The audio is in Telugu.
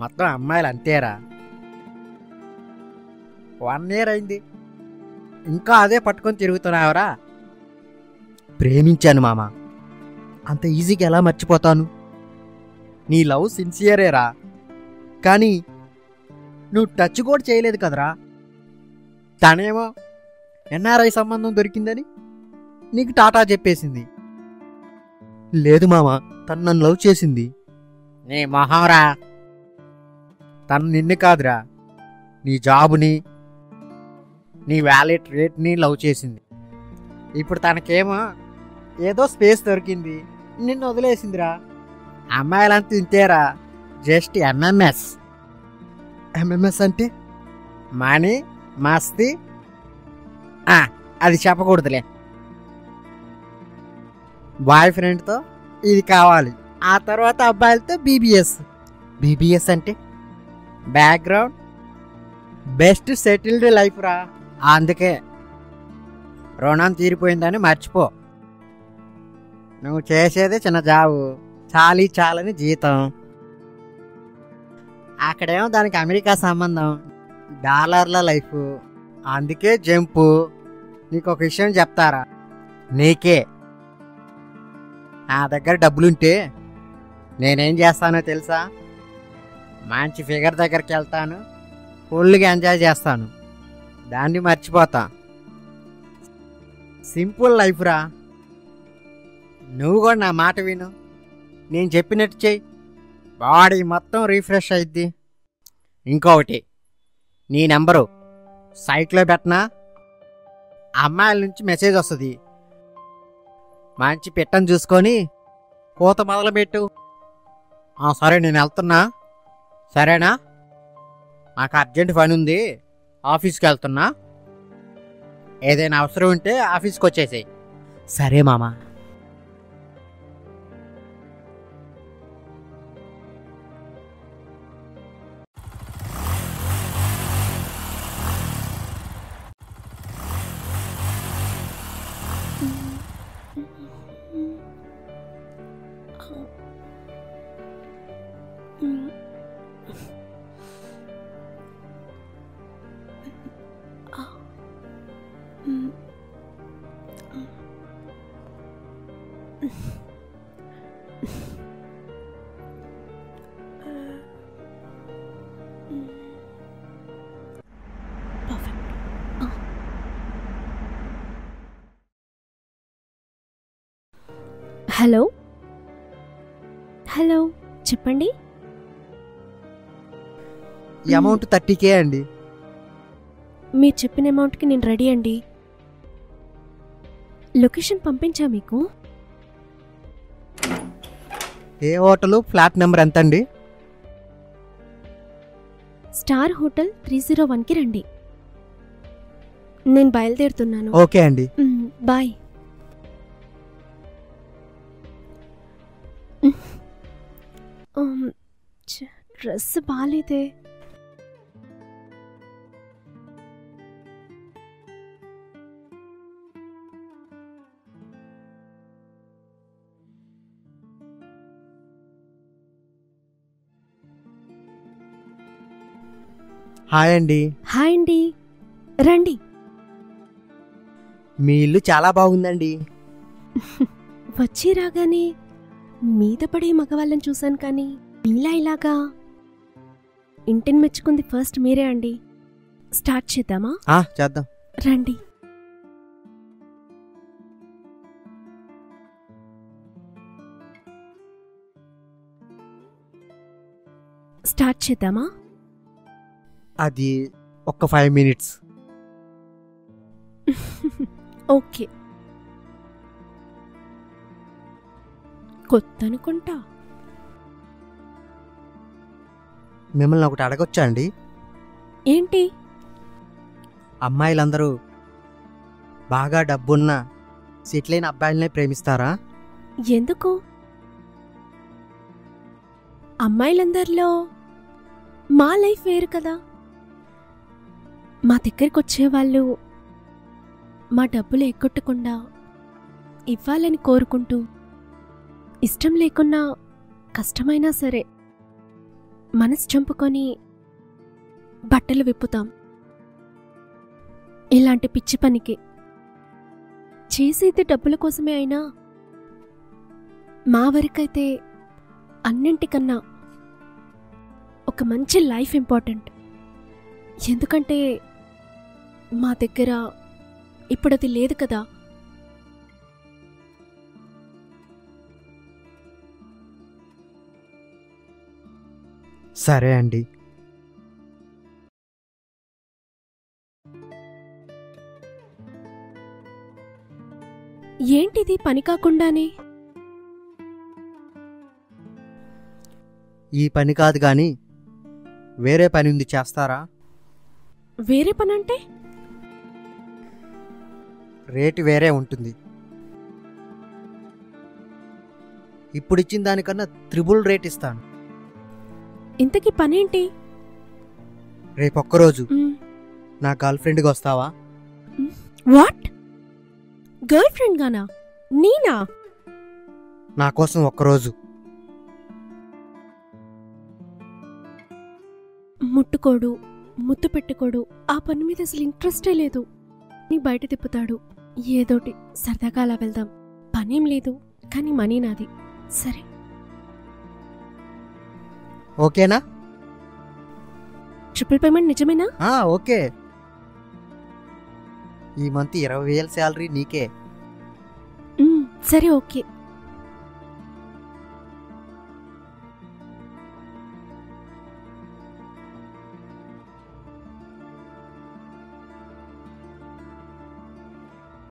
మొత్తం అమ్మాయిలు అంతేరా. 1 year అయింది, ఇంకా అదే పట్టుకొని తిరుగుతున్నావురా? ప్రేమించాను మామ, అంత ఈజీగా ఎలా మర్చిపోతాను? నీ లవ్ సిన్సియరేరా, కానీ నువ్వు టచ్ కూడా చేయలేదు కదరా. తనేమో ఎన్ఆర్ఐ సంబంధం దొరికిందని నీకు టాటా చెప్పేసింది. లేదు మామ, తను నన్ను లవ్ చేసింది. నీ మొహంరా, తను నిన్ను కాదురా, నీ జాబుని, నీ వ్యాలెట్ రేట్ని లవ్ చేసింది. ఇప్పుడు తనకేమో ఏదో స్పేస్ దొరికింది, నిన్ను వదిలేసిందిరా. అమ్మాయిలంతా ఇంతేరా, జస్ట్ ఎంఎంఎస్. ఎంఎంఎస్ అంటే మనీ మస్తీ, అది చెప్పకూడదులే. బాయ్ ఫ్రెండ్తో ఇది కావాలి, ఆ తర్వాత అబ్బాయిలతో బీబీఎస్. బీబీఎస్ అంటే బ్యాక్గ్రౌండ్ బెస్ట్ సెటిల్డ్ లైఫ్ రా. అందుకే రుణం తీరిపోయిందని మర్చిపో. నువ్వు చేసేదే చిన్న జాబు, చాలని జీతం. అక్కడేమో దానికి అమెరికా సంబంధం, డాలర్ల లైఫ్. అందుకే జంపు. నీకు ఒక విషయం చెప్తారా, నీకే నా దగ్గర డబ్బులుంటే నేనేం చేస్తానో తెలుసా? మంచి ఫిగర్ దగ్గరికి వెళ్తాను, ఫుల్గా ఎంజాయ్ చేస్తాను, దాన్ని మర్చిపోతా. సింపుల్ లైఫ్ రా. నువ్వు కూడా నా మాట విను, నేను చెప్పినట్టు చెయ్యి, బాడీ మొత్తం రీఫ్రెష్ అయిద్ది. ఇంకొకటి, నీ నెంబరు సైట్లో పెట్టినా అమ్మాయిల నుంచి మెసేజ్ వస్తుంది. మంచి పిట్టని చూసుకొని కోత మొదలుపెట్టు. సరే, నేను వెళ్తున్నా, సరేనా? నాకు అర్జెంట్ పని ఉంది, ఆఫీస్కి వెళ్తున్నా. ఏదైనా అవసరం ఉంటే ఆఫీస్కి వచ్చేసేయి. సరే మామ. హలో హలో, చెప్పండి. ఈ అమౌంట్ 30K అండి. మీరు చెప్పిన అమౌంట్కి నేను రెడీ అండి. లొకేషన్ పంపించా మీకు. ఏ హోటలు, ఫ్లాట్ నెంబర్ ఎంత అండి? స్టార్ హోటల్ 301కి రండి. నేను బయలుదేరుతున్నాను. ఓకే అండి. బాయ్. డ్రెస్ బాలేదే. హాయ్ అండి. హాయ్ అండి, రండి. మీ ఇల్లు చాలా బాగుందండి. వచ్చి రాగానే మీద పడే మగవాళ్ళని చూశాను, కానీ మీలా ఇలాగా ఇంటిని మెచ్చుకుంది ఫస్ట్ మీరే అండి. స్టార్ట్ చేద్దామా? చేద్దాం, రండి. స్టార్ట్ చేద్దామా? అది ఒక 5 minutes. ఓకే. కొత్త అనుకుంటా. మిమ్మల్ని ఒకటి అడగొచ్చా అండి? ఏంటి? అమ్మాయిలందరూ బాగా డబ్బున్న సెటిల్ అయిన అబ్బాయిలనే ప్రేమిస్తారా? ఎందుకు? అమ్మాయిలందరిలో మా లైఫ్ వేరు కదా. మా దగ్గరికి వచ్చేవాళ్ళు మా డబ్బులు ఎగ్గొట్టకుండా ఇవ్వాలని కోరుకుంటూ, ఇష్టం లేకున్నా కష్టమైనా సరే మనసు చంపుకొని బట్టలు విప్పుతాం. ఇలాంటి పిచ్చి పనికి చేసేది డబ్బుల కోసమే అయినా మా వరకైతే అన్నింటికన్నా ఒక మంచి లైఫ్ ఇంపార్టెంట్. ఎందుకంటే మా దగ్గర ఇప్పుడు అది లేదు కదా. సరే అండి. ఏంటిది పని కాకుండానే? ఈ పని కాదు కానీ వేరే పని ఉంది, చేస్తారా? వేరే పని అంటే? రేటు వేరే ఉంటుంది. ఇప్పుడు ఇచ్చిన దానికన్నా త్రిబుల్ రేట్ ఇస్తాను. ఇంతకీ పనేంటి? రేపొక్కరోజు నా గర్ల్ ఫ్రెండ్గా వస్తావా? వాట్? గర్ల్ ఫ్రెండ్ గానా? నీనా? నా కోసం ఒక్కరోజు. ముట్టుకోడు, ముద్దు పెట్టుకోడు, ఆ పని మీద అసలు ఇంట్రెస్టే లేదు. నీ బయట తిప్పుతాడు. ఏదోటి సరదాగా అలా వెళ్దాం. పనేం లేదు, కానీ మనీ నాది. సరే ఓకేనా? ట్రిపుల్ పేమెంట్ నిజమేనా? ఓకే. ఈ మంత్ 20,000 శాలరీ నీకే. సరే ఓకే.